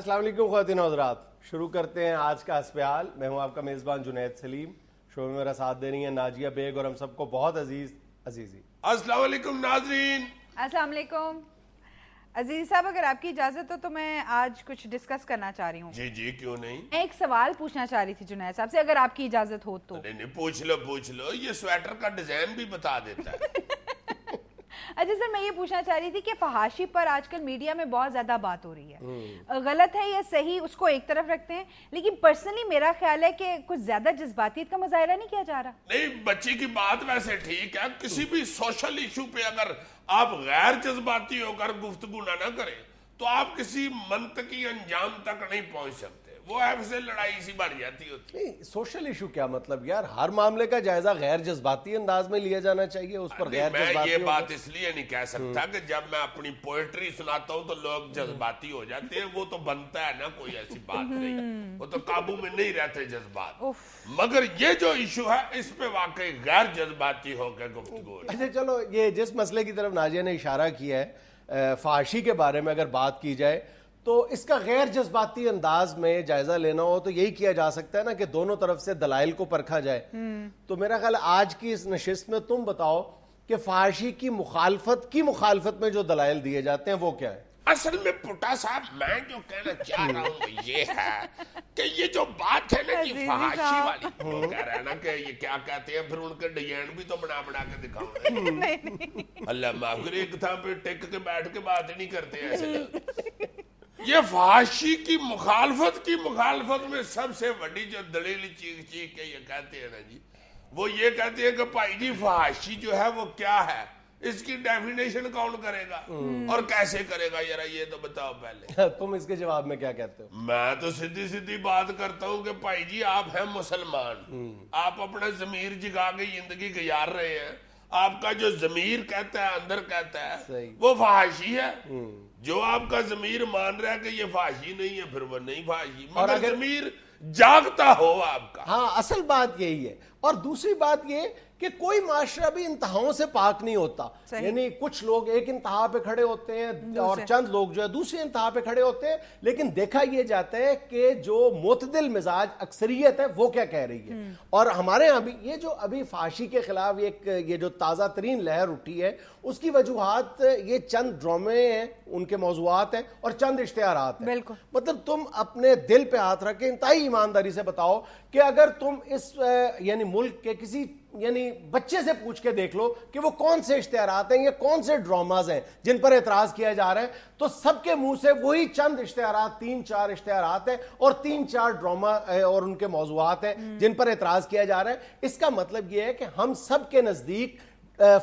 السلام علیکم خواتین و حضرات. شروع کرتے ہیں آج کا اسپیال. میں ہوں آپ کا میزبان جنید سلیم. شو میں میرا ساتھ دے رہی ہیں ناجیہ بیگ اور ہم سب کو بہت عزیزی. السلام علیکم ناظرین. السلام علیکم عزیز صاحب, اگر آپ کی اجازت ہو تو میں آج کچھ ڈسکس کرنا چاہ رہی ہوں. جی کیوں نہیں. میں ایک سوال پوچھنا چاہ رہی تھی جنید صاحب سے, اگر آپ کی اجازت ہو تو. نہیں پوچھ لو. یہ سویٹر کا ڈیزائن بھی بتا دیتا ہے. اچھا سر, میں یہ پوچھنا چاہ رہی تھی کہ فحاشی پر آج کل میڈیا میں بہت زیادہ بات ہو رہی ہے, غلط ہے یا صحیح اس کو ایک طرف رکھتے ہیں, لیکن پرسنلی میرا خیال ہے کہ کچھ زیادہ جذباتیت کا مظاہرہ نہیں کیا جا رہا. نہیں, بچی کی بات ویسے ٹھیک ہے. کسی بھی سوشل ایشو پہ اگر آپ غیر جذباتی ہو کر گفتگو نہ کریں تو آپ کسی منطقی انجام تک نہیں پہنچ سکتے. وہ ایسے لڑائی سی بڑھ جاتی ہوتی. نہیں, سوشل ایشو کیا مطلب یار, ہر معاملے کا جائزہ غیر جذباتی انداز میں لیا جانا چاہیے. اس پر غیر میں جذباتی یہ بات اس لیے نہیں کہہ سکتا کہ جب میں اپنی پوئٹری سناتا ہوں تو لوگ جذباتی ہو جاتے ہیں. وہ تو بنتا ہے نا, کوئی ایسی بات نہیں. وہ تو قابو میں نہیں رہتے جذبات. مگر یہ جو ایشو ہے اس پہ واقعی غیر جذباتی ہو کے گفتگو. اچھا چلو, یہ جس مسئلے کی طرف ناجیہ نے اشارہ کیا ہے, فحاشی کے بارے میں اگر بات کی جائے تو اس کا غیر جذباتی انداز میں جائزہ لینا ہو تو یہی کیا جا سکتا ہے نا کہ دونوں طرف سے دلائل کو پرکھا جائے. تو میرا خیال آج کی اس نشست میں تم بتاؤ کہ فحاشی کی مخالفت میں جو دلائل دیے جاتے ہیں وہ کیا ہے. اصل میں پٹا صاحب, میں جو کہنا چاہ رہا ہوں یہ ہے کہ یہ جو بات ہے نا کہ فحاشی والی, وہ کہہ رہے ہیں نا کہ یہ کیا کہتے ہیں, پھر ان کے ڈیزائن بھی تو بنا کے دکھاؤں. اللہ معاف کرے, ایک تھا پہ ٹک کے بیٹھ کے بات نہیں کرتے ایسے لوگ. یہ فحاشی کی مخالفت میں سب سے بڑی جو دلیل چیخ کے یہ کہتے ہیں نا جی, وہ یہ کہتے ہیں کہ بھائی جی فحاشی جو ہے وہ کیا ہے, اس کی ڈیفینیشن کون کرے گا اور کیسے کرے گا, ذرا یہ تو بتاؤ پہلے. تم اس کے جواب میں کیا کہتے ہو؟ میں تو سیدھی بات کرتا ہوں کہ بھائی جی آپ ہیں مسلمان, آپ اپنا ضمیر جگا کے زندگی گزار رہے ہیں. آپ کا جو ضمیر کہتا ہے, اندر کہتا ہے, وہ فحاشی ہے. جو آپ کا ضمیر مان رہا ہے کہ یہ فحاشی نہیں ہے, پھر وہ نہیں فحاشی. مگر ضمیر جاگتا ہو آپ کا. ہاں, اصل بات یہی ہے. اور دوسری بات یہ کہ کوئی معاشرہ بھی انتہاؤں سے پاک نہیں ہوتا. یعنی کچھ لوگ ایک انتہا پہ کھڑے ہوتے ہیں اور چند لوگ جو ہے دوسری انتہا پہ کھڑے ہوتے ہیں, لیکن دیکھا یہ جاتا ہے کہ جو معتدل مزاج اکثریت ہے وہ کیا کہہ رہی ہے. اور ہمارے ہاں بھی یہ جو ابھی فحاشی کے خلاف یہ جو تازہ ترین لہر اٹھی ہے, اس کی وجوہات یہ چند ڈرامے ہیں, ان کے موضوعات ہیں اور چند اشتہارات ہیں. مطلب تم اپنے دل پہ ہاتھ رکھ کے انتہائی ایمانداری سے بتاؤ کہ اگر تم اس یعنی ملک کے کسی یعنی بچے سے پوچھ کے دیکھ لو کہ وہ کون سے اشتہارات ہیں یا کون سے ڈراماز ہیں جن پر اعتراض کیا جا رہا ہے, تو سب کے منہ سے وہی چند اشتہارات, 3-4 اشتہارات ہیں اور 3-4 ڈراما اور ان کے موضوعات ہیں جن پر اعتراض کیا جا رہا ہے. اس کا مطلب یہ ہے کہ ہم سب کے نزدیک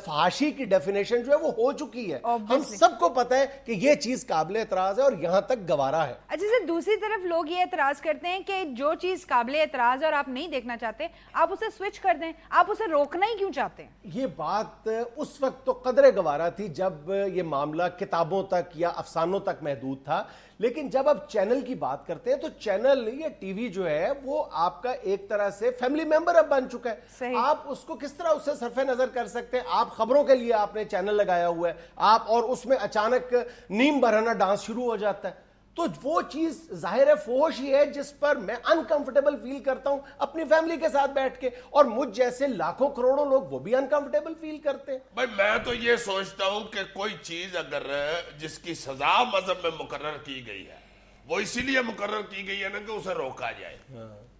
فحاشی کی ڈیفینیشن جو ہے وہ ہو چکی ہے. ہم سب کو پتہ ہے کہ یہ چیز قابل اعتراض ہے اور یہاں تک گوارا ہے. اچھا سر, دوسری طرف لوگ یہ اعتراض کرتے ہیں کہ جو چیز قابل اعتراض ہے اور آپ نہیں دیکھنا چاہتے, آپ اسے سوئچ کر دیں, آپ اسے روکنا ہی کیوں چاہتے ہیں؟ یہ بات اس وقت تو قدر گوارا تھی جب یہ معاملہ کتابوں تک یا افسانوں تک محدود تھا, لیکن جب آپ چینل کی بات کرتے ہیں تو چینل یا ٹی وی جو ہے وہ آپ کا ایک طرح سے فیملی ممبر اب بن چکا ہے. آپ اس کو کس طرح اس سے صرف نظر کر سکتے ہیں؟ آپ خبروں کے لیے آپ نے چینل لگایا ہوا ہے, آپ اور اس میں اچانک نیم برہنہ ڈانس شروع ہو جاتا ہے, تو وہ چیز ظاہر ہے فحش ہی ہے جس پر میں انکمفرٹیبل فیل کرتا ہوں اپنی فیملی کے ساتھ بیٹھ کے, اور مجھ جیسے لاکھوں کروڑوں لوگ وہ بھی انکمفرٹیبل فیل کرتے ہیں. بھائی میں تو یہ سوچتا ہوں کہ کوئی چیز اگر جس کی سزا مذہب میں مقرر کی گئی ہے, وہ اسی لیے مقرر کی گئی ہے نا کہ اسے روکا جائے.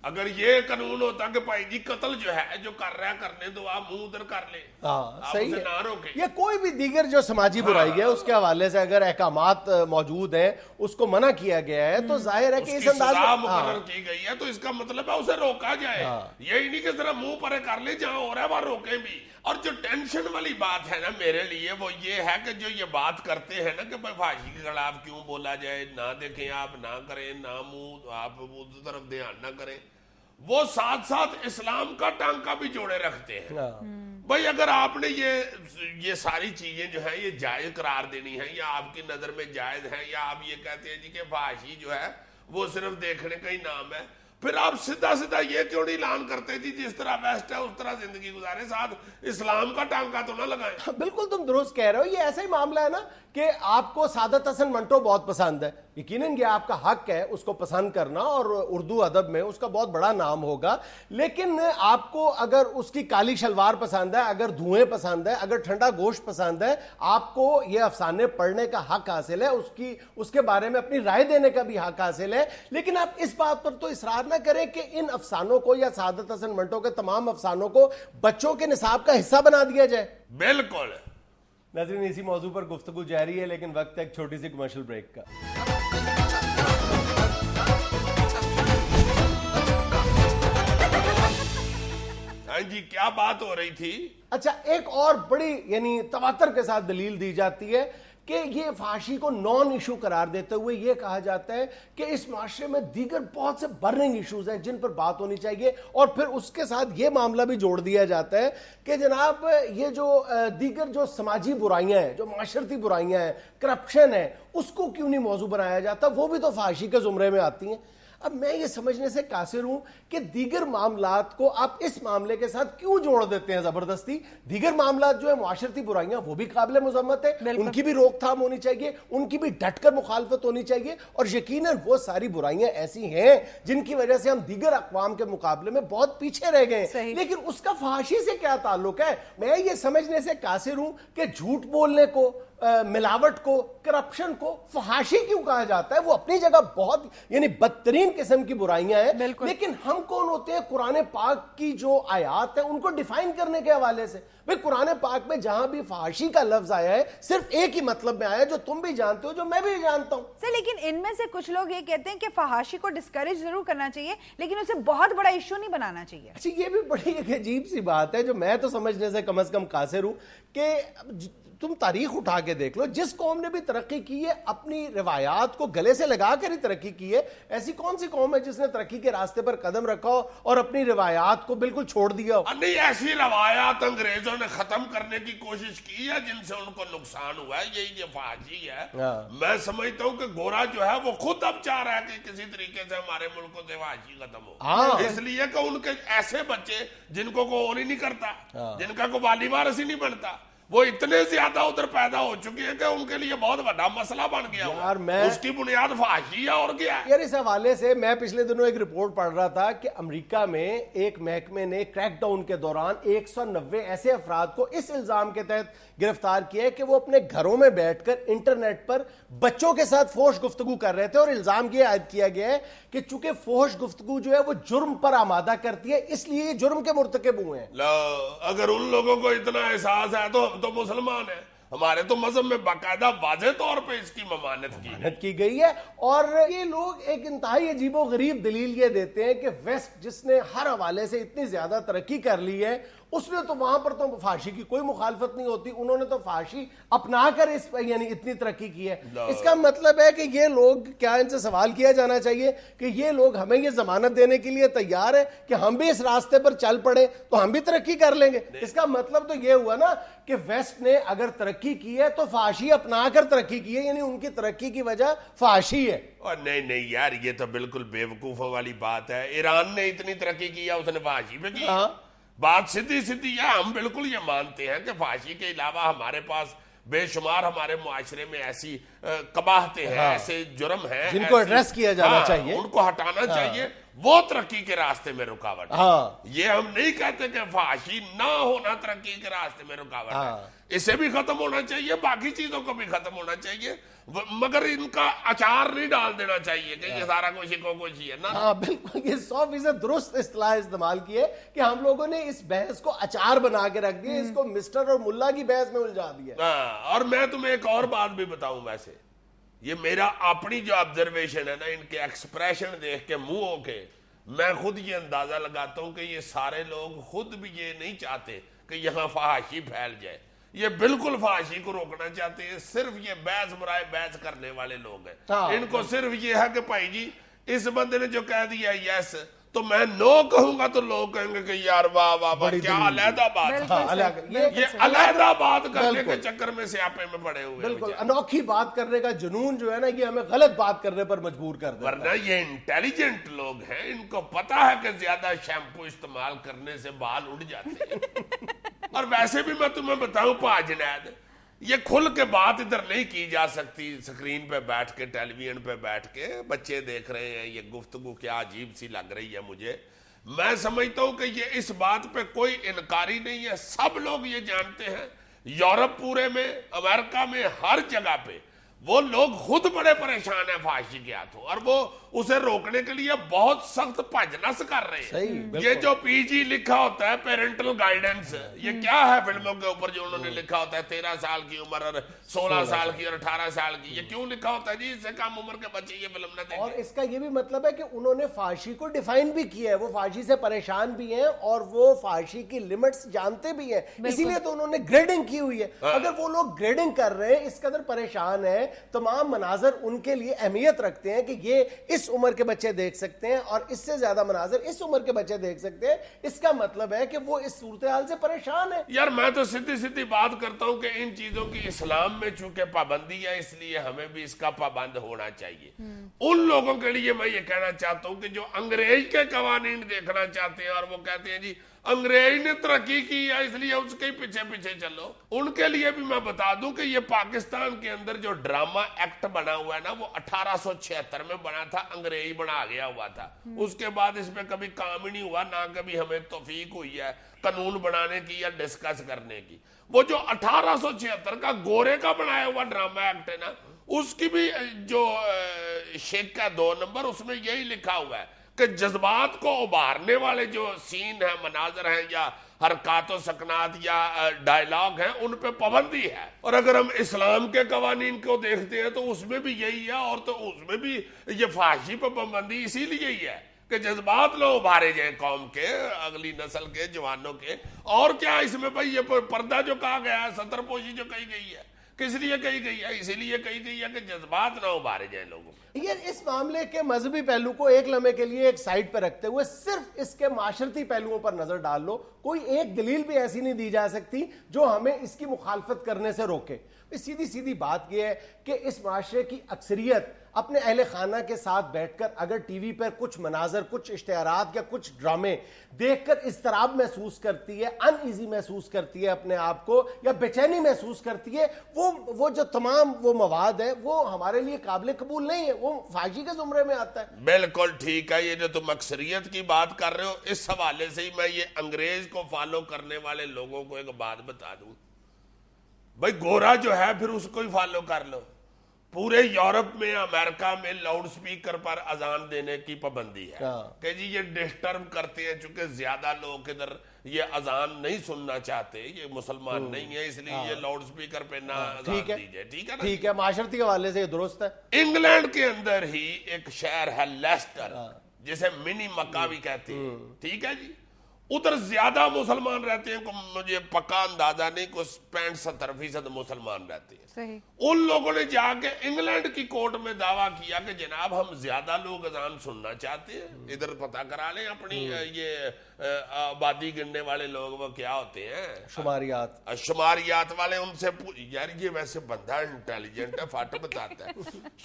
اگر یہ قانون ہوتا کہ بھائی جی قتل جو ہے جو کر رہا ہے کرنے دو, آپ منہ ادھر کر لیں, آپ اسے نہ روکیں. یا کوئی بھی دیگر جو سماجی برائی ہے اس کے حوالے سے اگر احکامات موجود ہیں, اس کو منع کیا گیا ہے, تو ظاہر ہے کہ اس انداز سزا مقرر کی گئی ہے تو اس کا مطلب ہے اسے روکا جائے. یہی نہیں کہ ذرا منہ پرے کر لیں, جہاں ہو رہا ہے وہاں روکیں بھی. اور جو ٹینشن والی بات ہے نا میرے لیے وہ یہ ہے کہ جو یہ بات کرتے ہیں نا کہ بھائی فحاشی کے خلاف کیوں بولا جائے, نہ دیکھیں آپ, نہ کریں, نہ منہ آپ اس طرف دھیان نہ کریں, وہ ساتھ ساتھ اسلام کا ٹانکا بھی جوڑے رکھتے ہیں. بھائی اگر آپ نے یہ ساری چیزیں جو ہیں یہ جائز قرار دینی ہے, یا آپ کی نظر میں جائز ہے, یا آپ یہ کہتے ہیں جی کہ فحاشی جو ہے وہ صرف دیکھنے کا ہی نام ہے, پھر آپ سیدھا یہ کیوں نہیں اعلان کرتے جی جس طرح بیسٹ ہے اس طرح زندگی گزارے, ساتھ اسلام کا ٹانکا تو نہ لگائیں. بالکل تم درست کہہ رہے ہو. یہ ایسا ہی معاملہ ہے نا کہ آپ کو سعادت حسن منٹو بہت پسند ہے, یقیناً یہ آپ کا حق ہے اس کو پسند کرنا, اور اردو ادب میں اس کا بہت بڑا نام ہوگا, لیکن آپ کو اگر اس کی کالی شلوار پسند ہے, اگر دھوئیں پسند ہے, اگر ٹھنڈا گوشت پسند ہے, آپ کو یہ افسانے پڑھنے کا حق حاصل ہے, اس کے بارے میں اپنی رائے دینے کا بھی حق حاصل ہے, لیکن آپ اس بات پر تو اصرار نہ کریں کہ ان افسانوں کو یا سعادت حسن منٹو کے تمام افسانوں کو بچوں کے نصاب کا حصہ بنا دیا جائے. بالکل. ناظرین, اسی موضوع پر گفتگو جاری ہے, لیکن وقت ہے ایک چھوٹی سی کمرشل بریک کا. ہاں جی, کیا بات ہو رہی تھی؟ اچھا, ایک اور بڑی یعنی تواتر کے ساتھ دلیل دی جاتی ہے کہ یہ فحاشی کو نان ایشو قرار دیتے ہوئے یہ کہا جاتا ہے کہ اس معاشرے میں دیگر بہت سے برننگ ایشوز ہیں جن پر بات ہونی چاہیے, اور پھر اس کے ساتھ یہ معاملہ بھی جوڑ دیا جاتا ہے کہ جناب یہ جو دیگر جو سماجی برائیاں ہیں, جو معاشرتی برائیاں ہیں, کرپشن ہے, اس کو کیوں نہیں موضوع بنایا جاتا, وہ بھی تو فحاشی کے زمرے میں آتی ہیں. اب میں یہ سمجھنے سے قاصر ہوں کہ دیگر معاملات کو آپ اس معاملے کے ساتھ کیوں جوڑ دیتے ہیں زبردستی. دیگر معاملات جو ہے معاشرتی برائیاں, وہ بھی قابل مذمت ہے, ان کی بھی روک تھام ہونی چاہیے, ان کی بھی ڈٹ کر مخالفت ہونی چاہیے, اور یقیناً وہ ساری برائیاں ایسی ہیں جن کی وجہ سے ہم دیگر اقوام کے مقابلے میں بہت پیچھے رہ گئے ہیں, لیکن اس کا فحاشی سے کیا تعلق ہے. میں یہ سمجھنے سے قاصر ہوں کہ جھوٹ بولنے کو, ملاوٹ کو, کرپشن کو فحاشی کیوں کہا جاتا ہے. وہ اپنی جگہ بہت یعنی بدترین قسم کی برائیاں ہیں, لیکن ہم کون ہوتے ہیں قرآن پاک کی جو آیات ہیں ان کو ڈیفائن کرنے کے حوالے سے. بھئی قرآن پاک میں جہاں بھی فحاشی کا لفظ آیا ہے صرف ایک ہی مطلب میں آیا ہے جو تم بھی جانتے ہو, جو میں بھی جانتا ہوں. لیکن ان میں سے کچھ لوگ یہ کہتے ہیں کہ فحاشی کو ڈسکریج ضرور کرنا چاہیے, لیکن اسے بہت بڑا ایشو نہیں بنانا چاہیے. اچھا, یہ بھی بڑی ایک عجیب سی بات ہے جو میں تو سمجھنے سے کم از کم قاصر ہوں کہ تم تاریخ اٹھا کے دیکھ لو, جس قوم نے بھی ترقی کی ہے اپنی روایات کو گلے سے لگا کر ہی ترقی کی ہے. ایسی کون سی قوم ہے جس نے ترقی کے راستے پر قدم رکھا ہو اور اپنی روایات کو بالکل چھوڑ دیا ہو؟ نہیں, ایسی روایات انگریزوں نے ختم کرنے کی کوشش کی ہے جن سے ان کو نقصان ہوا ہے, یہی یہ فحاشی ہے. میں سمجھتا ہوں کہ گورا جو ہے وہ خود اب چاہ رہا ہے کہ کسی طریقے سے ہمارے ملکوں سے فحاشی ختم ہو, اس لیے کہ ان کے ایسے بچے جن کو کوئی اور ہی نہیں کرتا, جن کا کوئی والی وارث ہی نہیں بنتا, وہ اتنے زیادہ ادھر پیدا ہو چکے ہیں کہ ان کے لیے بہت بڑا مسئلہ بن گیا ہوا. اس کی بنیاد فحاشی ہے اور کیا ہے. یار اس حوالے سے میں پچھلے دنوں ایک رپورٹ پڑھ رہا تھا کہ امریکہ میں ایک محکمے نے کریک ڈاؤن کے دوران 190 ایسے افراد کو اس الزام کے تحت گرفتار کیا ہے کہ وہ اپنے گھروں میں بیٹھ کر انٹرنیٹ پر بچوں کے ساتھ فحش گفتگو کر رہے تھے, اور الزام یہ عائد کیا گیا ہے کہ چونکہ فحش گفتگو جو ہے وہ جرم پر آمادہ کرتی ہے, اس لیے یہ جرم کے مرتکب ہوئے ہیں. اگر ان لوگوں کو اتنا احساس ہے تو ہم تو مسلمان ہیں, ہمارے تو مذہب میں باقاعدہ واضح طور پہ اس کی ممانعت کی گئی ہے. اور یہ لوگ ایک انتہائی عجیب و غریب دلیل یہ دیتے ہیں کہ ویسٹ جس نے ہر حوالے سے اتنی زیادہ ترقی کر لی ہے, اس نے تو وہاں پر تو فحاشی کی کوئی مخالفت نہیں ہوتی, انہوں نے تو فحاشی اپنا کر اس یعنی اتنی ترقی کی ہے. اس کا مطلب ہے کہ یہ لوگ, کیا ان سے سوال کیا جانا چاہیے کہ یہ لوگ ہمیں یہ ضمانت دینے کے لیے تیار ہیں کہ ہم بھی اس راستے پر چل پڑے تو ہم بھی ترقی کر لیں گے. اس کا مطلب تو یہ ہوا نا کہ ویسٹ نے اگر ترقی کی ہے تو فحاشی اپنا کر ترقی کی ہے, یعنی ان کی ترقی کی وجہ فحاشی ہے. اور نہیں یار, یہ تو بالکل بیوقوفوں والی بات ہے. ایران نے اتنی ترقی کیا, اس نے فحاشی پہ کی. بات سیدھی ہے, ہم بالکل یہ مانتے ہیں کہ فحاشی کے علاوہ ہمارے پاس بے شمار ہمارے معاشرے میں ایسی قباحتیں ہیں, ایسے جرم ہیں جن کو ایڈریس کیا جانا چاہیے, ان کو ہٹانا چاہیے. وہ ترقی کے راستے میں رکاوٹ ہے. یہ ہم نہیں کہتے کہ فحاشی نہ ہونا ترقی کے راستے میں رکاوٹ ہے, اسے بھی ختم ہونا چاہیے, باقی چیزوں کو بھی ختم ہونا چاہیے, مگر ان کا اچار نہیں ڈال دینا چاہیے کہ یہ سارا کچھ کوشی ہے نا. ہاں بالکل, یہ 100% درست اصطلاح استعمال کی ہے کہ ہم لوگوں نے اس بحث کو اچار بنا کے رکھ دیا, اس کو مسٹر اور ملا کی بحث میں الجھا دیا. اور میں تمہیں ایک اور بات بھی بتاؤں, ویسے یہ میرا اپنی جو آبزرویشن ہے نا, ان کے ایکسپریشن دیکھ کے منہوں کے, میں خود یہ اندازہ لگاتا ہوں کہ یہ سارے لوگ خود بھی یہ نہیں چاہتے کہ یہاں فحاشی پھیل جائے. یہ بالکل فحاشی کو روکنا چاہتے ہیں, صرف یہ بحث برائے بحث کرنے والے لوگ ہیں. ان کو صرف یہ ہے کہ بھائی جی اس بندے نے جو کہہ دیا یس تو میں نو کہوں گا تو لوگ کہیں گے کہ یار واہ واہ واہ کیا علیحدہ بات, یہ علیحدہ بات کرنے کے چکر میں سیاپے میں پڑے ہوئے. بالکل انوکھی بات کرنے کا جنون جو ہے نا, یہ ہمیں غلط بات کرنے پر مجبور کر دیتا ہے. ورنہ یہ انٹیلیجنٹ لوگ ہیں, ان کو پتا ہے کہ زیادہ شیمپو استعمال کرنے سے بال اڑ جاتے ہیں. اور ویسے بھی میں تمہیں بتاؤں پا جنید, یہ کھل کے بات ادھر نہیں کی جا سکتی سکرین پہ بیٹھ کے، ٹیلی ویژن پہ بیٹھ کے، بچے دیکھ رہے ہیں، یہ گفتگو کیا عجیب سی لگ رہی ہے مجھے. میں سمجھتا ہوں کہ یہ اس بات پہ کوئی انکاری نہیں ہے، سب لوگ یہ جانتے ہیں، یورپ پورے میں، امریکہ میں، ہر جگہ پہ وہ لوگ خود بڑے پریشان ہیں فحاشی کے ہاتھوں، اور وہ اسے روکنے کے لیے بہت سخت بھجنس کر رہے ہیں. یہ جو پی جی لکھا ہوتا ہے پیرنٹل گائیڈنس، یہ کیا ہے فلموں کے اوپر جو انہوں نے لکھا ہوتا ہے 13 سال کی عمر اور 16 سال کی اور 18 سال کی، یہ کیوں لکھا ہوتا ہے جی؟ اس سے کم عمر کے بچے یہ فلم نہ دیکھیں. اور اس کا یہ بھی مطلب ہے کہ انہوں نے فحاشی کو ڈیفائن بھی کیا ہے، وہ فحاشی سے پریشان بھی ہیں اور وہ فحاشی کی لمٹس جانتے بھی ہیں، اسی لیے تو انہوں نے گریڈنگ کی ہوئی ہے. اگر وہ لوگ گریڈنگ کر رہے ہیں، اس قدر پریشان ہیں، تمام مناظر ان کے لیے اہمیت رکھتے ہیں کہ یہ اس عمر کے بچے دیکھ سکتے ہیں اور اس سے زیادہ مناظر اس عمر کے بچے دیکھ سکتے ہیں، اس کا مطلب ہے کہ وہ اس صورتحال سے پریشان ہیں. یار میں تو سیدھی بات کرتا ہوں کہ ان چیزوں کی اسلام میں چونکہ پابندی ہے، اس لیے ہمیں بھی اس کا پابند ہونا چاہیے. ان لوگوں کے لیے میں یہ کہنا چاہتا ہوں کہ جو انگریز کے قوانین دیکھنا چاہتے ہیں اور وہ کہتے ہیں جی انگریز نے ترقی کی ہے اس لیے اس کے پیچھے چلو، ان کے لیے بھی میں بتا دوں کہ یہ پاکستان کے اندر جو ڈرامہ ایکٹ بنا ہوا ہے نا، وہ 1876 میں بنا تھا، انگریز بنا گیا ہوا تھا. اس کے بعد اس پہ کبھی کام ہی نہیں ہوا، نہ کبھی ہمیں توفیق ہوئی ہے قانون بنانے کی یا ڈسکس کرنے کی. وہ جو 1876 کا گورے کا بنایا ہوا ڈرامہ ایکٹ ہے نا، اس کی بھی جو شیک ہے 2 نمبر، اس میں یہی لکھا ہوا ہے کہ جذبات کو ابھارنے والے جو سین ہیں، مناظر ہیں یا حرکات و سکنات یا ڈائلاگ ہیں، ان پہ پابندی ہے. اور اگر ہم اسلام کے قوانین کو دیکھتے ہیں تو اس میں بھی یہی ہے، اور تو اس میں بھی یہ فحاشی پہ پابندی اسی لیے ہی ہے کہ جذبات نہ ابھارے جائیں قوم کے، اگلی نسل کے، جوانوں کے. اور کیا اس میں بھائی یہ پردہ جو کہا گیا ہے، ستر پوشی جو کہی گئی ہے، کس لیے کہی گئی ہے؟ اسی لیے کہی گئی ہے کہ جذبات نہ ابھارے جائیں لوگوں. یہ اس معاملے کے مذہبی پہلو کو ایک لمحے کے لیے ایک سائڈ پہ رکھتے ہوئے صرف اس کے معاشرتی پہلوؤں پر نظر ڈال لو. کوئی ایک دلیل بھی ایسی نہیں دی جا سکتی جو ہمیں اس کی مخالفت کرنے سے روکے. سیدھی بات یہ ہے کہ اس معاشرے کی اکثریت اپنے اہل خانہ کے ساتھ بیٹھ کر اگر ٹی وی پر کچھ مناظر، کچھ اشتہارات یا کچھ ڈرامے دیکھ کر اضطراب محسوس کرتی ہے، ان ایزی محسوس کرتی ہے اپنے آپ کو، یا بے چینی محسوس کرتی ہے، وہ جو تمام وہ مواد ہے وہ ہمارے لیے قابل قبول نہیں ہے، وہ فحاشی کے زمرے میں آتا ہے. بالکل ٹھیک ہے. یہ جو تم اکثریت کی بات کر رہے ہو، اس حوالے سے ہی میں یہ انگریز کو فالو کرنے والے لوگوں کو ایک بات بتا دوں. بھائی گورا جو ہے پھر اس کو ہی فالو کر لو. پورے یورپ میں، امریکہ میں لاؤڈ سپیکر پر اذان دینے کی پابندی ہے کہ جی یہ ڈسٹرب کرتے ہیں، چونکہ زیادہ لوگ ادھر یہ اذان نہیں سننا چاہتے، یہ مسلمان نہیں ہے، اس لیے یہ لاؤڈ سپیکر پہ نہ اذان دیجئے. ٹھیک ہے نا؟ ٹھیک ہے، معاشرتی حوالے سے یہ درست ہے. انگلینڈ کے اندر ہی ایک شہر ہے لیسٹر، جسے منی مکہ بھی کہتے ہیں. ٹھیک ہے جی، ادھر زیادہ مسلمان رہتے ہیں، مجھے پکا اندازہ نہیں، کچھ 65-70% مسلمان رہتے ہیں. ان لوگوں نے جا کے انگلینڈ کی کورٹ میں دعویٰ کیا کہ جناب ہم زیادہ لوگ اذان سننا چاہتے ہیں، ادھر پتہ کرا لیں اپنی یہ آبادی گننے والے لوگ وہ کیا ہوتے ہیں، شماریات والے، ان سے یار یہ ویسے بندہ انٹیلیجنٹ ہے، فٹ بتاتا ہے.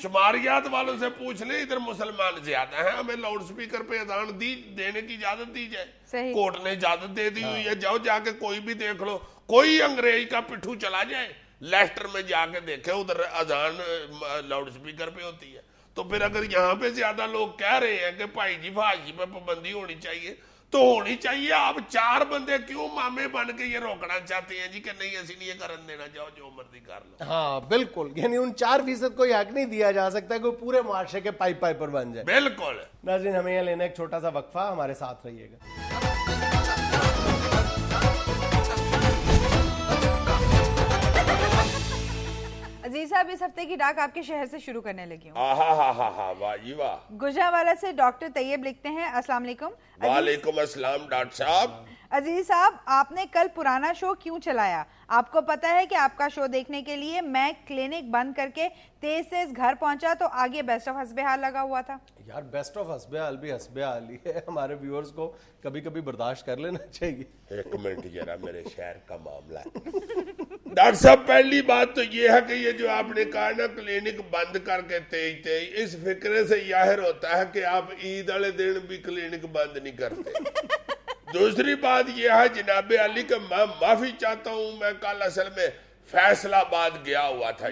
شماریات والوں سے پوچھ لیں ادھر مسلمان زیادہ ہیں، ہمیں لاؤڈ سپیکر پہ اذان دینے کی اجازت دی جائے. کورٹ نے اجازت دے دی ہوئی ہے، جاؤ جا کے کوئی بھی دیکھ لو. کوئی انگریز کا پٹھو چلا جائے لیسٹر میں جا کے دیکھے، ادھر اذان لاؤڈ سپیکر پہ ہوتی ہے. تو پھر اگر یہاں پہ زیادہ لوگ کہہ رہے ہیں کہ بھائی جی فحاشی پہ پابندی ہونی چاہیے تو ہونی چاہیے. آپ 4 بندے کیوں مامے بن کے یہ روکنا چاہتے ہیں جی کہ نہیں ایسی نہیں کرن دینا، جاؤ جو مرضی کر لو. ہاں بالکل، یعنی ان 4% کو حق نہیں دیا جا سکتا کہ پورے معاشرے کے پائپ پر بن جائے. بالکل. ناظرین ہمیں یہ لینا ایک چھوٹا سا وقفہ، ہمارے ساتھ رہیے گا. عزیز صاحب، اس ہفتے کی ڈاک آپ کے شہر سے شروع کرنے لگی ہوں. واہ جی واہ. گجرانوالہ سے ڈاکٹر طیب لکھتے ہیں، السلام علیکم. وعلیکم السلام ڈاکٹر صاحب. عزیز صاحب، آپ نے کل پرانا شو کیوں چلایا؟ آپ کو پتا ہے کہ آپ کا شو دیکھنے کے لیے میں کلینک بند کر کے تیز گھر پہنچا تو آگے بیسٹ آف حسب حال لگا ہوا تھا. یار بیسٹ آف حسب حال بھی حسب حال ہی ہے، ہمارے ویورز کو کبھی کبھی برداشت کر لینا چاہیے. ایک منٹ ذرا، میرے شہر کا معاملہ ہے. ڈاکٹر صاحب پہلی بات تو یہ ہے کہ یہ جو آپ نے کہا نا کلینک بند کر کے تیز اس فکرے سے ظاہر ہوتا ہے کہ آپ عید والے دن بھی کلینک بند نہیں کرتے. دوسری بات یہ ہے جناب علی کہ میں معافی چاہتا ہوں، میں کل اصل میں فیصل آباد گیا ہوا تھا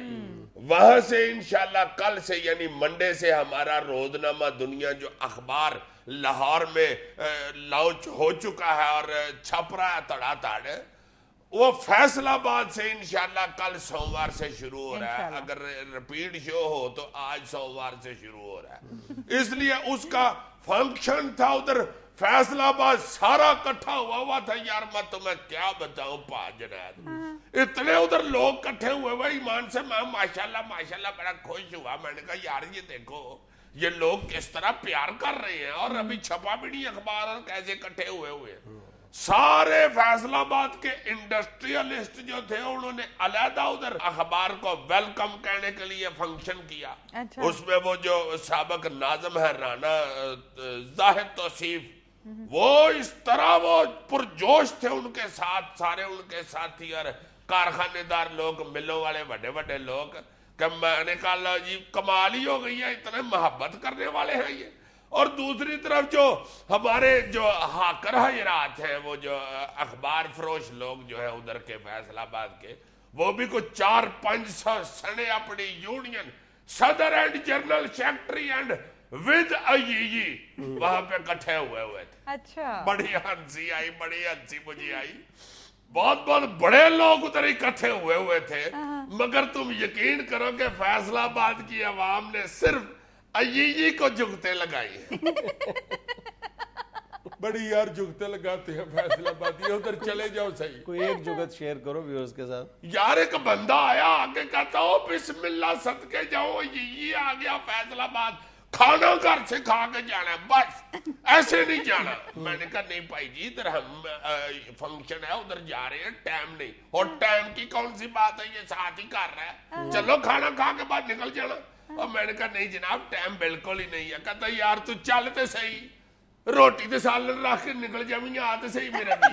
وہاں سے انشاءاللہ کل سے یعنی منڈے سے ہمارا روزنامہ دنیا جو اخبار لاہور میں لانچ ہو چکا ہے اور چھپ رہا ہے تڑا تڑ، وہ فیصل آباد سے انشاءاللہ کل سوموار سے شروع ہو رہا ہے. اگر ریپیٹ شو ہو تو آج سوموار سے شروع ہو رہا ہے. اس لیے اس کا فنکشن تھا ادھر فیصل آباد سارا کٹھا ہوا تھا. یار میں تمہیں کیا بتاؤں پا جنید، اتنے ادھر لوگ کٹھے ہوئے ایمان سے میں ماشاءاللہ بڑا خوش ہوا. میں نے کہا یار یہ دیکھو یہ لوگ کس طرح پیار کر رہے ہیں، اور ابھی چھپا بھی نہیں اخبار اور کیسے کٹھے ہوئے ہیں. سارے فیصل آباد کے انڈسٹریلسٹ جو تھے انہوں نے علیحدہ ادھر اخبار کو ویلکم کہنے کے لیے فنکشن کیا. اس میں وہ جو سابق ناظم ہے رانا زاہد توصیف، وہ اس طرح وہ پرجوش تھے ان کے ساتھ، سارے ان کے ساتھی اور کارخانے دار لوگ، ملوں والے بڑے بڑے لوگ، کہ میں نے کہا جی کمال ہی ہو گئی ہے، اتنے محبت کرنے والے ہیں یہ. اور دوسری طرف جو ہمارے جو ہاکر حضرات ہیں، وہ جو اخبار فروش لوگ جو ہیں ادھر کے فیصل آباد کے، وہ بھی کچھ 400-500 سنے اپنی یونین صدر and general secretary and with easy وہاں پہ کٹھے ہوئے تھے. اچھا بڑی ہنسی آئی مجھے آئی. بہت بڑے لوگ ادھر اکٹھے ہوئے تھے. مگر تم یقین کرو کہ فیصل آباد کی عوام نے صرف ایجی کو جگتے لگائی. بڑی یار جگتے لگاتے ہیں فیصل آبادی، ادھر چلے جاؤ صحیح. کوئی ایک جگت شیئر کرو ویورز کے ساتھ. یار ایک بندہ آیا آگے کہتا ہو بسم اللہ صدقے جاؤ، یہ آ گیا فیصل آباد، کھانا گھر سے کھا کے جانا ہے بس، ایسے نہیں جانا. میں نے کہا نہیں بھائی جی ادھر ہم فنکشن ہے ادھر جا رہے ہیں، ٹائم نہیں. اور ٹائم کی کون سی بات ہے، یہ ساتھ ہی کر رہا ہے، چلو کھانا کھا کے بعد نکل جانا. اور میں نے کہا نہیں جناب ٹائم بالکل ہی نہیں ہے. کہتا یار تو چلتے صحیح، روٹی تے سالن رکھ کے نکل جاویں، آتے صحیح میرا بھی.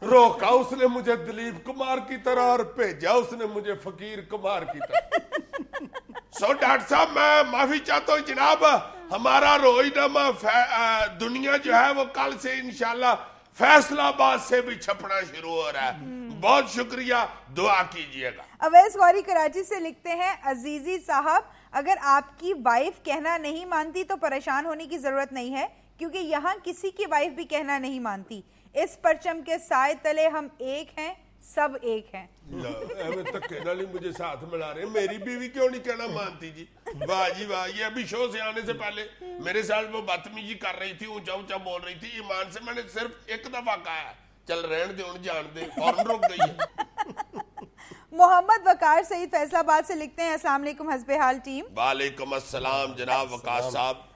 روکا اس نے مجھے دلیپ کمار کی طرح اور بھیجا اس نے مجھے فقیر کمار کی طرح. سو ڈاکٹر صاحب میں معافی چاہتا ہوں جناب، ہمارا روزنامہ دنیا جو ہے وہ کل سے انشاءاللہ فیصل آباد سے بھی چھپنا شروع ہو رہا ہے. بہت شکریہ، دعا کیجئے گا. اویس غوری کراچی سے لکھتے ہیں، عزیزی صاحب اگر آپ کی وائف کہنا نہیں مانتی تو پریشان ہونے کی ضرورت نہیں ہے، کیونکہ یہاں کسی کی وائف بھی کہنا نہیں مانتی. اس پرچم کے سائے تلے ہم ایک ہیں، سب ایک ہیں. مجھے ساتھ ملا رہے ہیں، میری بیوی کیوں نہیں کہنا مانتی جی؟ واہ جی واہ. یہ ابھی شو سے آنے سے پہلے میرے ساتھ وہ بدتمیزی کر رہی تھی، اونچا اونچا بول رہی تھی. ایمان سے میں نے صرف ایک دفعہ کہا چل رہن دے ان جان دے، فوراً رک گئی ہے. محمد وقار سعید فیصل آباد سے لکھتے ہیں، السلام علیکم حسب حال ٹیم. وعلیکم السلام جناب وقار صاحب.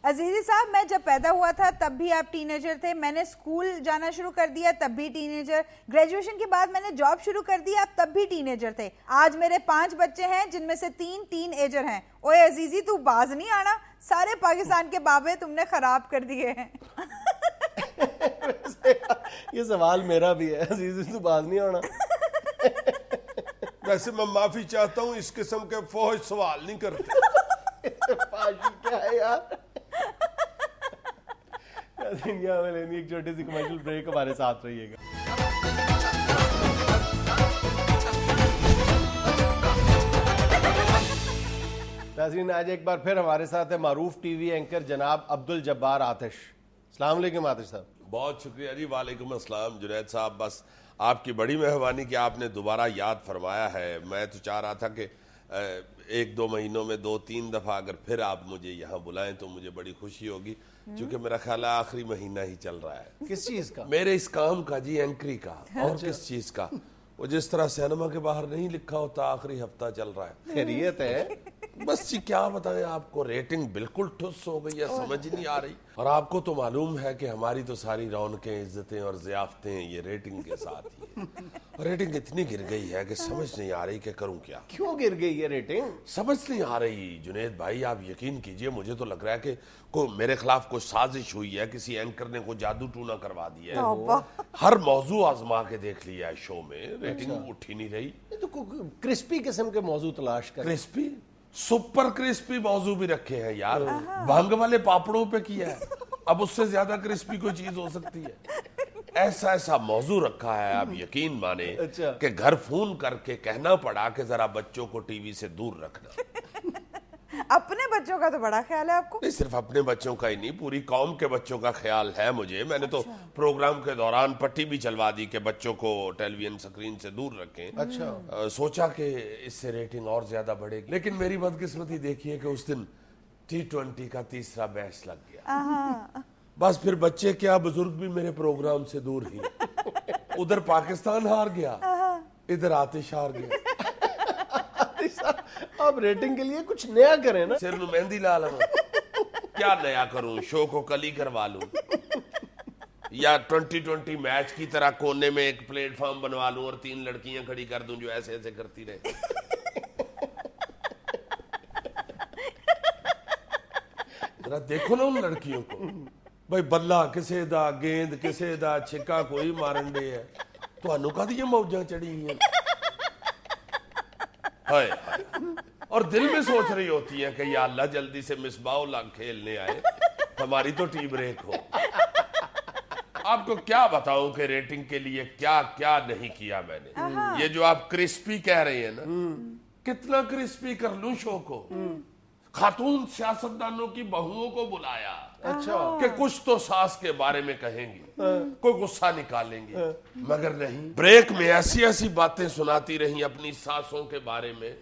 عزیزی صاحب میں جب پیدا ہوا تھا تب بھی آپ ٹین ایجر تھے، میں نے اسکول جانا شروع کر دیا تب بھی ٹین ایجر، گریجویشن کے بعد میں نے جاب شروع کر دی آپ تب بھی ٹین ایجر تھے. آج میرے 5 بچے ہیں جن میں سے 3 ٹین ایجر ہیں. اوے عزیزی تو باز نہیں آنا، سارے پاکستان کے بابے تم نے خراب کر دیے ہیں. یہ سوال میرا بھی ہے، عزیزی تو باز نہیں آنا. ویسے میں معافی چاہتا ہوں، اس قسم کے فوج سوال نہیں کرتے. کیا ہے یار. انڈیا میں لینی ایک چھوٹی سی کمرشل بریک، ہمارے ساتھ رہیے گا. ناظرین آج ایک بار پھر ہمارے ساتھ ہے معروف ٹی وی اینکر جناب عبد الجبار آتش. السلام علیکم آتش صاحب. بہت شکریہ جی. وعلیکم السلام جنید صاحب. بس آپ کی بڑی مہربانی کہ آپ نے دوبارہ یاد فرمایا ہے. میں تو چاہ رہا تھا کہ 1-2 مہینوں میں 2-3 دفعہ اگر پھر آپ مجھے یہاں بلائیں تو مجھے بڑی خوشی ہوگی، چونکہ میرا خیال ہے آخری مہینہ ہی چل رہا ہے. کس چیز کا؟ میرے اس کام کا جی، اینکری کا. اور کس چیز کا؟ وہ جس طرح سینما کے باہر نہیں لکھا ہوتا آخری ہفتہ چل رہا ہے. خیریت ہے؟ بس جی کیا بتائیں آپ کو، ریٹنگ بالکل ٹھس ہو گئی ہے، سمجھ نہیں آ رہی. اور آپ کو تو معلوم ہے کہ ہماری تو ساری رونقیں، عزتیں اور ضیافتیں یہ ریٹنگ کے ساتھ ہی ہیں. ریٹنگ اتنی گر گئی ہے کہ سمجھ نہیں آ رہی کہ کروں کیا. کیوں گر گئی ہے ریٹنگ؟ سمجھ نہیں آ رہی جنید بھائی. آپ یقین کیجئے مجھے تو لگ رہا ہے کہ میرے خلاف کوئی سازش ہوئی ہے، کسی اینکر نے کوئی جادو ٹونا کروا دیا ہے. ہر موضوع آزما کے دیکھ لیا ہے شو میں، ریٹنگ اٹھ ہی نہیں رہی. تو کرسپی قسم کے موضوع تلاش کر. کرسپی، سپر کرسپی موضوع بھی رکھے ہیں یار. بھنگ والے پاپڑوں پہ کیا ہے، اب اس سے زیادہ کرسپی کوئی چیز ہو سکتی ہے؟ ایسا ایسا موضوع رکھا ہے آپ یقین مانے اچھا کہ گھر فون کر کے کہنا پڑا کہ ذرا بچوں کو ٹی وی سے دور رکھنا. اپنے بچوں کا تو بڑا خیال ہے آپ کو. نہیں صرف اپنے بچوں کا ہی نہیں, پوری قوم کے بچوں کا خیال ہے مجھے. میں نے تو پروگرام کے دوران پٹی بھی چلوا دی کہ بچوں کو ٹیلی ویژن سکرین سے دور رکھیں. اچھا سوچا کہ اس سے ریٹنگ اور زیادہ بڑھے گی, لیکن میری بدقسمتی دیکھیے کہ اس دن T20 کا تیسرا میچ لگ گیا. بس پھر بچے کیا بزرگ بھی میرے پروگرام سے دور ہی. ادھر پاکستان ہار گیا, ادھر آتش ہار گیا. آپ ریٹنگ کے لیے کچھ نیا کریں نا. سر نو مہندی لا لوں, کیا نیا کروں, شو کو کلی کروا لوں, یا 2020 میچ کی طرح کونے میں ایک پلیٹ فارم بنوا لوں اور 3 لڑکیاں کھڑی کر دوں جو ایسے ایسے کرتی رہے. ذرا دیکھو نا ان لڑکیوں کو, بھائی بلا کسے دا, گیند کسے دا, چھکا کوئی مارن دے ہے, تو انو کا دیئے موجاں چڑی ہیں. ہائے اور دل میں سوچ رہی ہوتی ہیں کہ یا اللہ جلدی سے مصباح اللہ کھیلنے آئے, ہماری تو ٹی بریک ہو. آپ کو کیا بتاؤں کہ ریٹنگ کے لیے کیا کیا نہیں کیا میں نے. یہ جو آپ کرسپی کہہ رہے ہیں نا, کتنا کرسپی کر لوں شو کو. خاتون سیاستدانوں کی بہوؤں کو بلایا اچھا کہ کچھ تو ساس کے بارے میں کہیں گی, کوئی غصہ نکالیں گی, مگر نہیں. بریک میں ایسی ایسی باتیں سناتی رہی اپنی ساسوں کے بارے میں,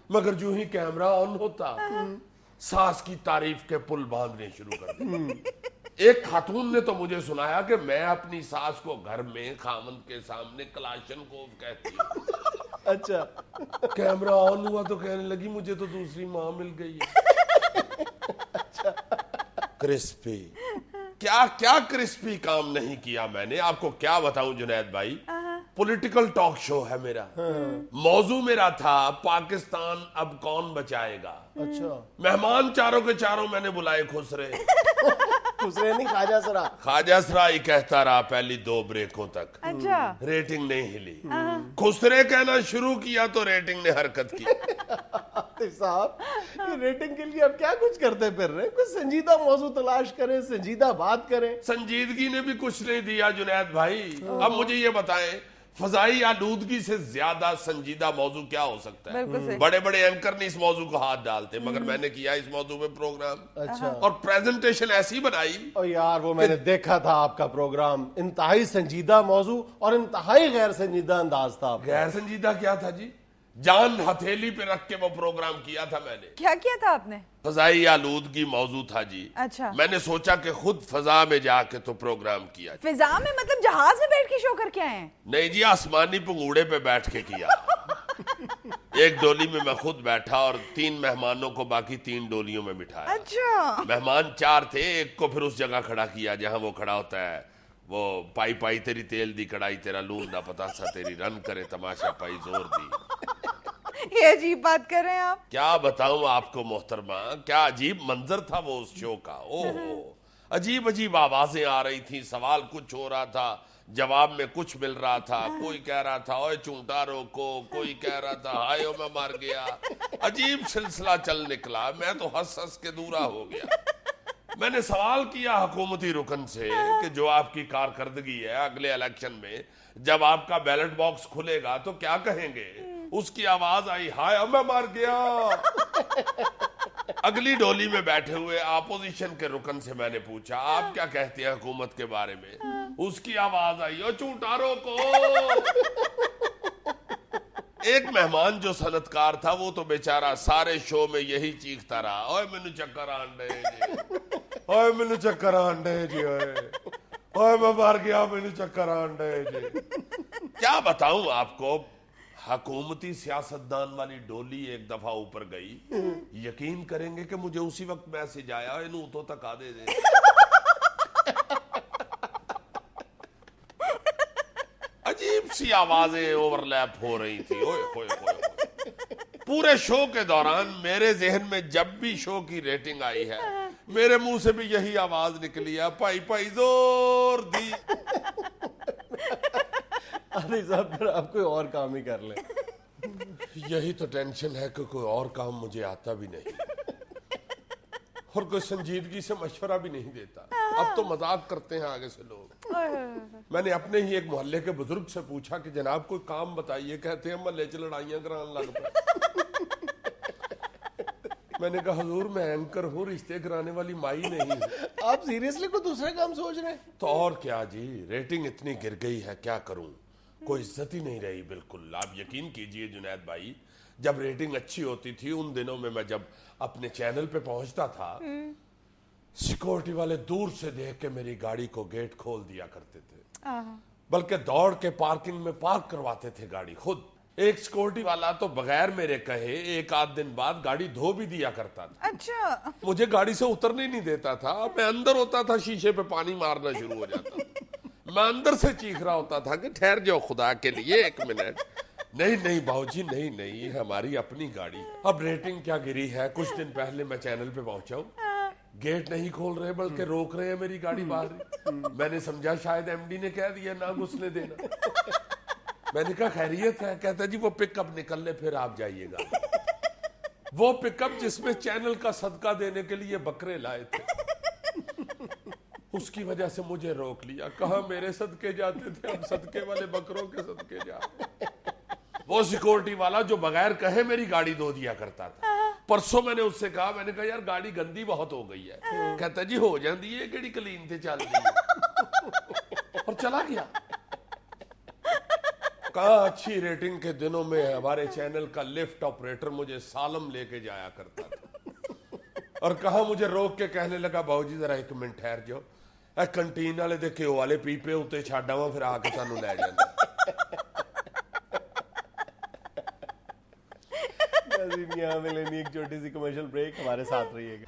مگر جو ہی کیمرہ آن ہوتا ساس کی تعریف کے پل باندھنے شروع کر دیں. ایک خاتون نے تو مجھے سنایا کہ میں اپنی ساس کو گھر میں خاوند کے سامنے کلاشن کو کہتی ہوں. اچھا کیمرہ آن ہوا تو کہنے لگی مجھے تو دوسری ماں مل گئی ہے. کرسپی کیا کیا کرسپی کام نہیں کیا میں نے. آپ کو کیا بتاؤں جنید بھائی, پولیٹیکل ٹاک شو ہے میرا. موضوع میرا تھا پاکستان اب کون بچائے گا. اچھا مہمان چاروں کے چاروں میں نے بلائے خسرے. خسرے نہیں, خواجہ سرا. خواجہ سرا ہی کہتا رہا پہلی 2 بریکوں تک. اچھا ریٹنگ نہیں ہلی. خسرے کہنا شروع کیا تو ریٹنگ نے حرکت کی. صاحب یہ ریٹنگ کے لیے اب کیا کچھ کرتے پھر رہے, کوئی سنجیدہ موضوع تلاش کریں, سنجیدہ بات کریں. سنجیدگی نے بھی کچھ نہیں دیا جنید بھائی. اب مجھے یہ بتائیں فضائی آلودگی سے زیادہ سنجیدہ موضوع کیا ہو سکتا ہے. بڑے بڑے اینکر نہیں اس موضوع کو ہاتھ ڈالتے, مگر میں نے کیا اس موضوع پہ پروگرام. اچھا اور پریزنٹیشن ایسی بنائی. اور یار وہ میں نے دیکھا تھا آپ کا پروگرام, انتہائی سنجیدہ موضوع اور انتہائی غیر سنجیدہ انداز تھا. غیر سنجیدہ کیا تھا جی, جان ہتھیلی پہ رکھ کے وہ پروگرام کیا تھا میں نے. کیا کیا تھا آپ نے؟ فضائی آلودگی موضوع تھا جی. اچھا میں نے سوچا کہ خود فضا میں جا کے تو پروگرام کیا. فضا میں مطلب جہاز میں بیٹھ کے شو کر کے آئے ہیں؟ نہیں جی, آسمانی پنگوڑے پہ بیٹھ کے کیا. ایک ڈولی میں میں خود بیٹھا اور 3 مہمانوں کو باقی 3 ڈولیوں میں بٹھایا. اچھا مہمان 4 تھے, ایک کو پھر اس جگہ کھڑا کیا جہاں وہ کھڑا ہوتا ہے. وہ پائی پائی تیری تیل دی کڑائی تیرا لون نہ پتا سا تیری رن کرے تماشا پائی زور دی. یہ عجیب بات کر رہے ہیں آپ. کیا بتاؤں آپ کو محترمہ, کیا عجیب منظر تھا وہ اس شو کا. عجیب عجیب آوازیں آ رہی تھی, سوال کچھ ہو رہا تھا, جواب میں کچھ مل رہا تھا. کوئی کہہ رہا تھا اوے چونٹا روکو, کوئی کہہ رہا تھا ہائے میں مر گیا. عجیب سلسلہ چل نکلا. میں تو ہنس ہنس کے دورا ہو گیا. میں نے سوال کیا حکومتی رکن سے کہ جو آپ کی کارکردگی ہے اگلے الیکشن میں, جب آپ کا بیلٹ باکس کھلے گا تو کیا کہیں گے. اس کی آواز آئی ہائے میں مر گیا. اگلی ڈولی میں بیٹھے ہوئے اپوزیشن کے رکن سے میں نے پوچھا آپ کیا کہتے ہیں حکومت کے بارے میں. اس کی آواز آئی او چونٹاروں کو. ایک مہمان جو صنعتکار تھا وہ تو بیچارہ سارے شو میں یہی چیختا رہا اوے مینو چکر آن ڈے جی, اوے مینو چکر آن ڈے جی, اوے میں مر گیا مینو چکر آن ڈے جی. کیا بتاؤں آپ کو, حکومتی سیاستدان والی ڈولی ایک دفعہ اوپر گئی. یقین کریں گے کہ مجھے اسی وقت میسج آیا انہوں تو تک آ دے. عجیب سی آوازیں اوور لیپ ہو رہی تھی. پورے شو کے دوران میرے ذہن میں جب بھی شو کی ریٹنگ آئی ہے میرے منہ سے بھی یہی آواز نکلی ہے پائی پائی زور دی. ارے صاحب پھر آپ کوئی اور کام ہی کر لیں. یہی تو ٹینشن ہے کہ کوئی اور کام مجھے آتا بھی نہیں. اور کوئی سنجیدگی سے مشورہ بھی نہیں دیتا. اب تو مذاق کرتے ہیں آگے سے لوگ. میں نے اپنے ہی ایک محلے کے بزرگ سے پوچھا کہ جناب کوئی کام بتائیے, کہتے ہیں محلے چ لڑائیاں کران لگ پے. میں نے کہا حضور میں اینکر ہوں, رشتے کرانے والی مائی نہیں ہوں. آپ سیریسلی کوئی دوسرے کام سوچ رہے ہیں؟ تو اور کیا جی, ریٹنگ اتنی گر گئی ہے, کیا کروں, کوئی عزت ہی نہیں رہی بالکل. آپ یقین کیجئے جنید بھائی, جب ریٹنگ اچھی ہوتی تھی ان دنوں میں جب اپنے چینل پہ پہنچتا تھا, سیکورٹی والے دور سے دیکھ کے میری گاڑی کو گیٹ کھول دیا کرتے تھے, بلکہ دوڑ کے پارکنگ میں پارک کرواتے تھے گاڑی خود. ایک سیکورٹی والا تو بغیر میرے کہے ایک آدھ دن بعد گاڑی دھو بھی دیا کرتا تھا. اچھا, مجھے گاڑی سے اترنے نہیں دیتا تھا. میں اندر ہوتا تھا, شیشے پہ پانی مارنا شروع ہو جاتا. میں اندر سے چیخ رہا ہوتا تھا کہ ٹھہر جاؤ خدا کے لیے ایک منٹ. نہیں باؤ جی, نہیں, ہماری اپنی گاڑی. اب ریٹنگ کیا گری ہے, کچھ دن پہلے میں چینل پہ پہنچا ہوں, گیٹ نہیں کھول رہے بلکہ روک رہے ہیں میری گاڑی باہر. میں نے سمجھا شاید ایم ڈی نے کہہ دیا نہ گھسنے دینا. میں نے کہا خیریت ہے, کہتا جی وہ پک اپ نکل لے پھر آپ جائیے گا. وہ پک اپ جس میں چینل کا صدقہ دینے کے لیے بکرے لائے تھے, اس کی وجہ سے مجھے روک لیا. کہاں میرے صدقے جاتے تھے, اب صدقے والے بکروں کے صدقے جا. وہ سیکورٹی والا جو بغیر کہے میری گاڑی دھو دیا کرتا تھا, پرسوں میں نے اس سے کہا, میں نے کہا یار گاڑی گندی بہت ہو گئی ہے. کہتا جی ہو جاندی ہے, کیڑی کلین تے چل رہی ہے, اور چلا گیا. کہاں اچھی ریٹنگ کے دنوں میں ہمارے چینل کا لفٹ آپریٹر مجھے سالم لے کے جایا کرتا تھا, اور کہاں مجھے روک کے کہنے لگا باؤ جی ذرا ایک منٹ ٹھہر جاؤ, کنٹین والے دے گھیو والے پیپے اتنے چھڈ آواں پھر آ کے سانوں لے جانا. یہاں میں لینی ایک چھوٹی سی کمرشل بریک, ہمارے ساتھ رہیے گا.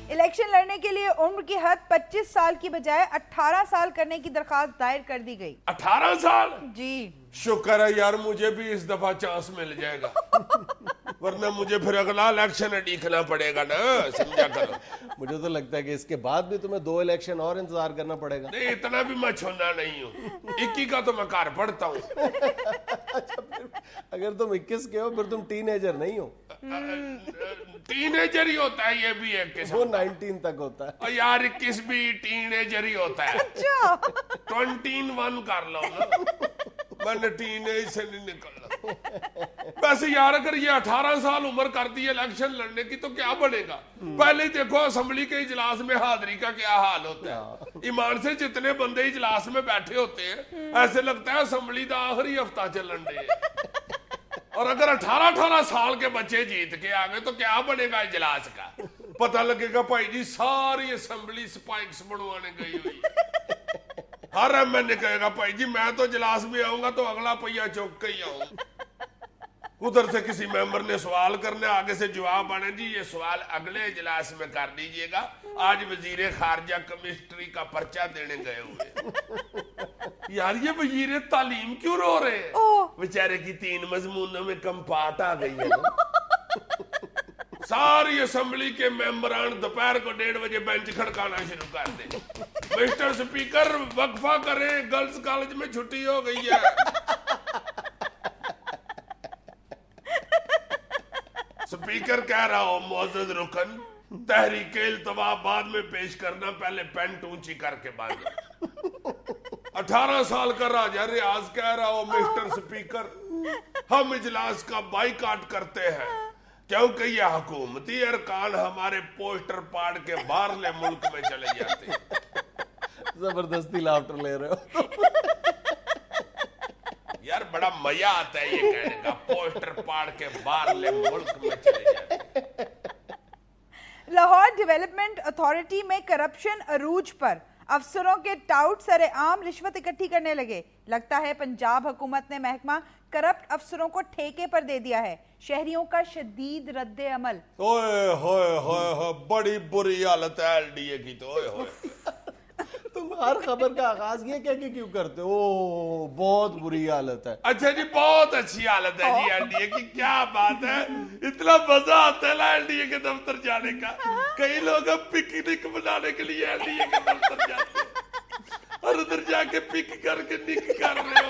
الیکشن لڑنے کے لیے عمر کی حد 25 سال کی بجائے 18 سال کرنے کی درخواست دائر کر دی گئی. 18 سال؟ جی شکر ہے یار, مجھے بھی اس دفعہ چانس مل جائے گا, ورنہ مجھے پھر اگلا الیکشن اڈیکھنا پڑے گا نا, سمجھا کرو. مجھے تو لگتا ہے کہ اس کے بعد بھی تمہیں 2 الیکشن اور انتظار کرنا پڑے گا. نہیں اتنا بھی میں چھونا نہیں ہوں, 21 کا تو میں کار پڑھتا ہوں. اگر تم 21 کے ہو پھر تم ٹین ایجر نہیں ہو. ٹین ایجر ہی ہوتا ہے یہ بھی ایک قسم, وہ 19 تک ہوتا ہے. یار 21 بھی ٹین ایجر ہی ہوتا ہے. 21 کر لو نا, میں نے ٹین ایج سے نہیں نکلنا. ویسے یار اگر یہ 18 سال عمر کر دی الیکشن لڑنے کی تو کیا بنے گا. پہلے ہی دیکھو اسمبلی کے اجلاس میں حاضری کا کیا حال ہوتا ہے. ایمان سے جتنے بندے اجلاس میں بیٹھے ہوتے ہیں ایسے لگتا ہے اسمبلی دا آخری ہفتہ چلن دے. اور اگر 18 سال کے بچے جیت کے آگے تو کیا بنے گا اجلاس کا. پتہ لگے گا بھائی جی ساری اسمبلی سپائکس بڑھوانے گئی ہوئی. ہر ایم این اے کہے گا بھائی جی میں تو اجلاس میں آؤں گا تو اگلا پہیا چوک کے ہی آؤں. ادھر سے کسی ممبر نے سوال کرنے, آگے سے جواب آنے جی یہ سوال اگلے اجلاس میں کر دیجئے گا, آج وزیر خارجہ کیمسٹری کا پرچہ دینے گئے ہوئے. یار یہ وزیر تعلیم کیوں رو رہے ہیں, بیچارے کی 3 مضمونوں میں کم پاٹ آ گئی ہے. ساری اسمبلی کے ممبران دوپہر کو 1:30 بجے بینچ کھڑکانا شروع کر دیں. مسٹر سپیکر وقفہ کریں, گرلز کالج میں چھٹی ہو گئی ہے. سپیکر کہہ رہا ہو معزز رکن, تحریک التوا بعد میں پیش کرنا, پہلے پینٹ اونچی کر کے باندھنا. 18 سال کا راجہ ریاض کہہ رہا ہو مسٹر سپیکر ہم اجلاس کا بائیکاٹ کرتے ہیں کیونکہ یہ حکومتی ارکان ہمارے پوسٹر پاڑ کے باہرلے ملک میں چلے جاتے ہیں. زبردستی لافٹر لے رہے ہو. یار بڑا مزہ آتا ہے یہ کہنے کا, پوسٹر پاڑ کے باہرلے ملک میں چلے جاتے ہیں. لاہور ڈیولپمنٹ اتھارٹی میں کرپشن عروج پر, افسروں کے ٹاؤٹ سر عام رشوت اکٹھی کرنے لگے. لگتا ہے پنجاب حکومت نے محکمہ کرپٹ افسروں کو ٹھیکے پر دے دیا ہے. شہریوں کا شدید رد عمل. اوئے ہوئے ہوئے, بڑی بری حالت ہے ایل ڈی اے کی تو. اوئے ہوئے تم ہر خبر کا آغاز یہ کہہ کے کیوں کرتے ہو بہت بری حالت ہے. اچھا جی بہت اچھی حالت ہے جی ایل ڈی اے کی, کیا بات ہے. اتنا مزہ آتا ہے نا ایل ڈی اے کے دفتر جانے کا. کئی لوگ اب پکنک منانے کے لیے ایل ڈی اے کے دفتر جاتے ہیں اور ادھر جا کے پک کر کے نک کر رہے ہو.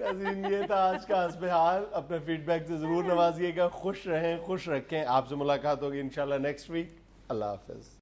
ناظرین یہ تھا آج کا حسب حال. اپنے فیڈ بیک سے ضرور نوازیے گا. خوش رہیں, خوش رکھیں. آپ سے ملاقات ہوگی انشاءاللہ نیکسٹ ویک. اللہ حافظ.